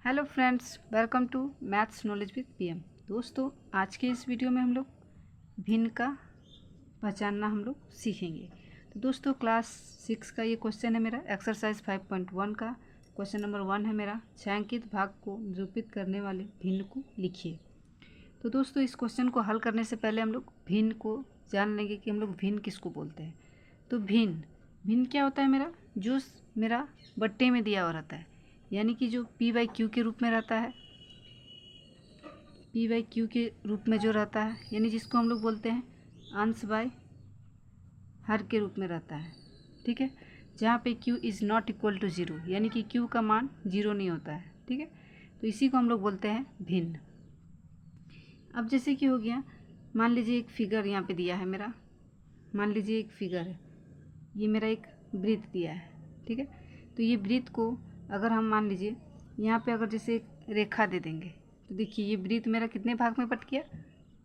Hello friends, welcome to maths knowledge with PM. दोस्तों, आज के इस वीडियो में हम लोग भिन्न का पहचानना हम लोग सीखेंगे। तो दोस्तों, क्लास 6 का ये क्वेश्चन है मेरा, एक्सरसाइज 5.1 का क्वेश्चन नंबर 1 है मेरा। छायांकित भाग को निरूपित करने वाले भिन्न को लिखिए। तो दोस्तों, इस क्वेश्चन को हल करने से पहले हम लोग भिन्न को जान लेंगे कि हम लोग भिन्न किसको बोलते हैं। तो भिन्न क्या होता है मेरा, जो मेरा बट्टे में दिया हुआ रहता है, यानी कि जो p/q के रूप में रहता है, p/q के रूप में जो रहता है, यानी जिसको हम लोग बोलते हैं अंश बाय हर के रूप में रहता है। ठीक है, जहाँ पे q is not equal to 0, यानी कि q का मान 0 नहीं होता है। ठीक है, तो इसी को हम लोग बोलते हैं भिन्न। अब जैसे कि हो गया, मान लीजिए एक फिगर यहाँ पे दिया है मेरा, मान लीजिए एक फिगर है, ये मेरा एक वृत्त दिया है। ठीक है, तो ये वृत्त को अगर हम मान लीजिए यहाँ पे अगर जैसे एक रेखा दे देंगे, तो देखिए ये वृत्त मेरा कितने भाग में बट गया,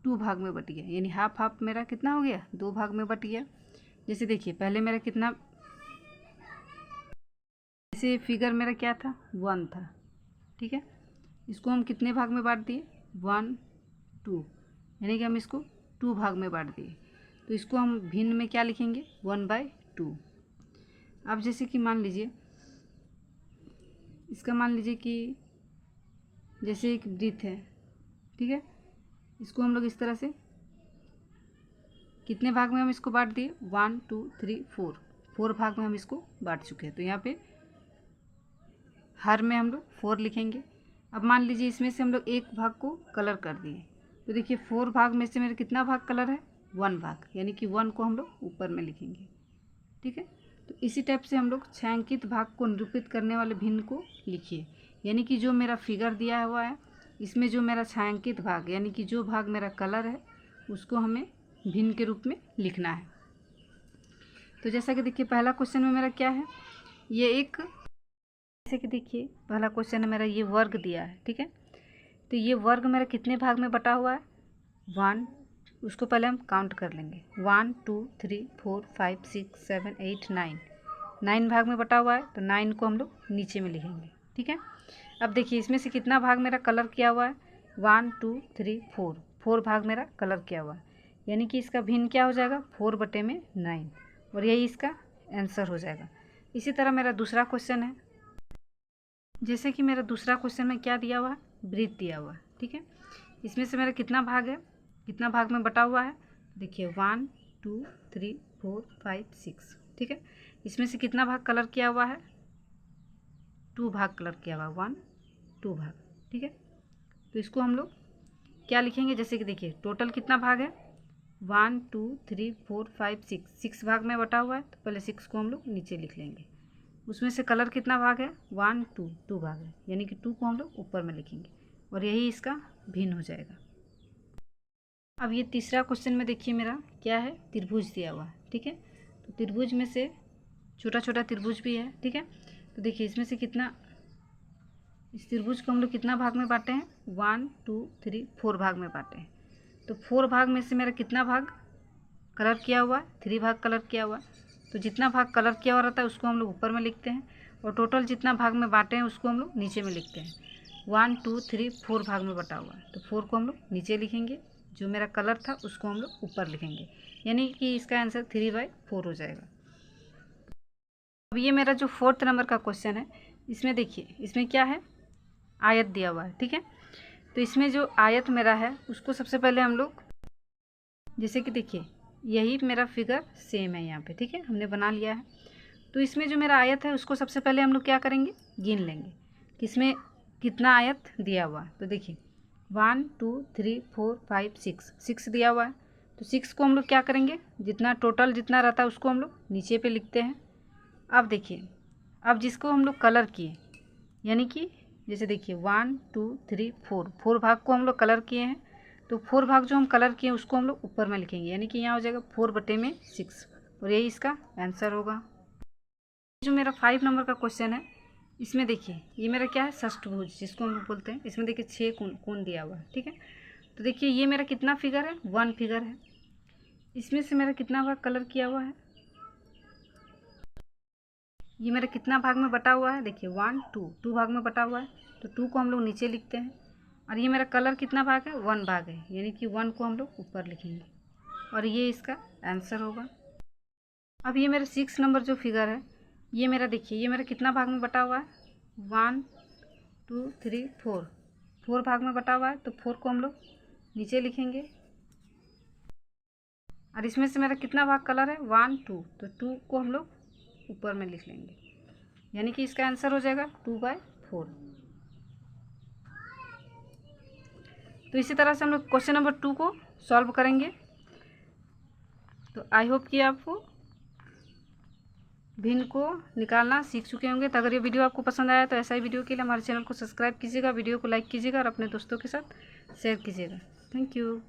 2 भाग में बट गया, यानी हाफ हाफ मेरा कितना हो गया, 2 भाग में बट गया। जैसे देखिए पहले मेरा कितना, जैसे फिगर मेरा क्या था, 1 था। ठीक है, इसको हम कितने भाग में बांट दिए, 1 2, यानी कि हम इसको 2 भाग में बांट दिए। तो इसको हम भिन्न में क्या लिखेंगे, 1/2। अब जैसे कि मान लीजिए इसका, मान लीजिए कि जैसे एक वृत्त है। ठीक है, इसको हम लोग इस तरह से कितने भाग में हम इसको बांट दिए, 1 2 3 4 भाग में हम इसको बांट चुके हैं। तो यहाँ पे हर में हम लोग 4 लिखेंगे। अब मान लीजिए इसमें से हम लोग एक भाग को कलर कर दिए, तो देखिए 4 भाग में से मेरा कितना भाग कलर है, 1 भाग, यानी कि 1 को हम लोग ऊपर में लिखेंगे। ठीक है, तो इसी टाइप से हम लोग छायांकित भाग को निरूपित करने वाले भिन्न को लिखिए, यानी कि जो मेरा फिगर दिया हुआ है, इसमें जो मेरा छायांकित भाग, यानी कि जो भाग मेरा कलर है, उसको हमें भिन्न के रूप में लिखना है। तो जैसा कि देखिए पहला क्वेश्चन में मेरा क्या है, ये एक, जैसे कि देखिए पहला क्वेश्चन है मेरा, ये वर्ग दिया है। ठीक है, तो ये वर्ग मेरा कितने भाग में बटा हुआ है, 1, उसको पहले हम काउंट कर लेंगे, 1 2 3 4 5 6 7 8 9 भाग में बटा हुआ है। तो 9 को हम लोग नीचे में लिखेंगे। ठीक है, अब देखिए इसमें से कितना भाग मेरा कलर किया हुआ है, 1 2 3 4 भाग मेरा कलर किया हुआ है, यानी कि इसका भिन्न क्या हो जाएगा, 4/9, और यही इसका आंसर हो जाएगा। इसी तरह मेरा दूसरा क्वेश्चन है, जैसे कि मेरा दूसरा क्वेश्चन में क्या दिया हुआ है, वृत्त दिया हुआ है। ठीक है, इसमें से मेरा कितना भाग है, कितना भाग में बटा हुआ है, देखिए 1 2 3 4 5 6। ठीक है, इसमें से कितना भाग कलर किया हुआ है, 2 भाग कलर किया हुआ है, 1 2 भाग। ठीक है, तो इसको हम लोग क्या लिखेंगे, जैसे कि देखिए टोटल कितना भाग है, 1 2 3 4 5 6 भाग में बटा हुआ है। तो पहले 6 को हम लोग नीचे लिख लेंगे। उसमें से कलर कितना भाग है, 1 2 भाग है, यानी कि 2 को हम लोग ऊपर में लिखेंगे, और यही इसका भिन्न हो जाएगा। अब ये तीसरा क्वेश्चन में देखिए मेरा क्या है, त्रिभुज दिया हुआ है। ठीक है, तो त्रिभुज में से छोटा छोटा त्रिभुज भी है। ठीक है, तो देखिए इसमें से कितना, इस त्रिभुज को हम लोग कितना भाग में बांटे हैं, 1 2 3 4 भाग में बांटे हैं। तो 4 भाग में से मेरा कितना भाग कलर किया हुआ है, 3 भाग कलर किया हुआ है। तो जितना भाग कलर किया हुआ रहता है उसको हम लोग ऊपर में लिखते हैं, और टोटल जितना भाग में बांटे हैं उसको हम लोग नीचे में लिखते हैं। 1 2 3 4 भाग में बटा हुआ है, तो 4 को हम लोग नीचे लिखेंगे, जो मेरा कलर था उसको हम लोग ऊपर लिखेंगे, यानी कि इसका आंसर 3/4 हो जाएगा। अब ये मेरा जो 4th नंबर का क्वेश्चन है, इसमें देखिए इसमें क्या है, आयत दिया हुआ है। ठीक है, तो इसमें जो आयत मेरा है उसको सबसे पहले हम लोग, जैसे कि देखिए यही मेरा फिगर सेम है यहाँ पे। ठीक है, हमने बना लिया है। तो इसमें जो मेरा आयत है उसको सबसे पहले हम लोग क्या करेंगे, गिन लेंगे कि इसमें कितना आयत दिया हुआ है। तो देखिए 1 2 3 4 5 6 दिया हुआ है। तो 6 को हम लोग क्या करेंगे, जितना टोटल जितना रहता है उसको हम लोग नीचे पे लिखते हैं। अब देखिए, अब जिसको हम लोग कलर किए, यानी कि जैसे देखिए 1 2 3 4 भाग को हम लोग कलर किए हैं। तो 4 भाग जो हम कलर किए उसको हम लोग ऊपर में लिखेंगे, यानी कि यहाँ हो जाएगा 4/6, और यही इसका आंसर होगा। जो मेरा 5 नंबर का क्वेश्चन है, इसमें देखिए ये मेरा क्या है, षष्ठभुज जिसको हम लोग बोलते हैं। इसमें देखिए 6 कोण दिया हुआ है। ठीक है, तो देखिए ये मेरा कितना फिगर है, 1 फिगर है। इसमें से मेरा कितना भाग कलर किया हुआ है, ये मेरा कितना भाग में बटा हुआ है, देखिए 1 2 2 भाग में बटा हुआ है, तो 2 को हम लोग नीचे लिखते हैं। और ये मेरा कलर कितना भाग है, 1 भाग है, यानी कि 1 को हम लोग ऊपर लिखेंगे और ये इसका आंसर होगा। अब ये मेरा 6 नंबर जो फिगर है, ये मेरा देखिए, ये मेरा कितना भाग में बटा हुआ है, 1 2 3 4 4 भाग में बटा हुआ है, तो 4 को हम लोग नीचे लिखेंगे। और इसमें से मेरा कितना भाग कलर है, 1 2, तो 2 को हम लोग ऊपर में लिख लेंगे, यानी कि इसका आंसर हो जाएगा 2/4। तो इसी तरह से हम लोग क्वेश्चन नंबर 2 को सॉल्व करेंगे। तो आई होप कि आपको भिन्न को निकालना सीख चुके होंगे। तो अगर ये वीडियो आपको पसंद आया तो ऐसा ही वीडियो के लिए हमारे चैनल को सब्सक्राइब कीजिएगा, वीडियो को लाइक कीजिएगा और अपने दोस्तों के साथ शेयर कीजिएगा। Thank you.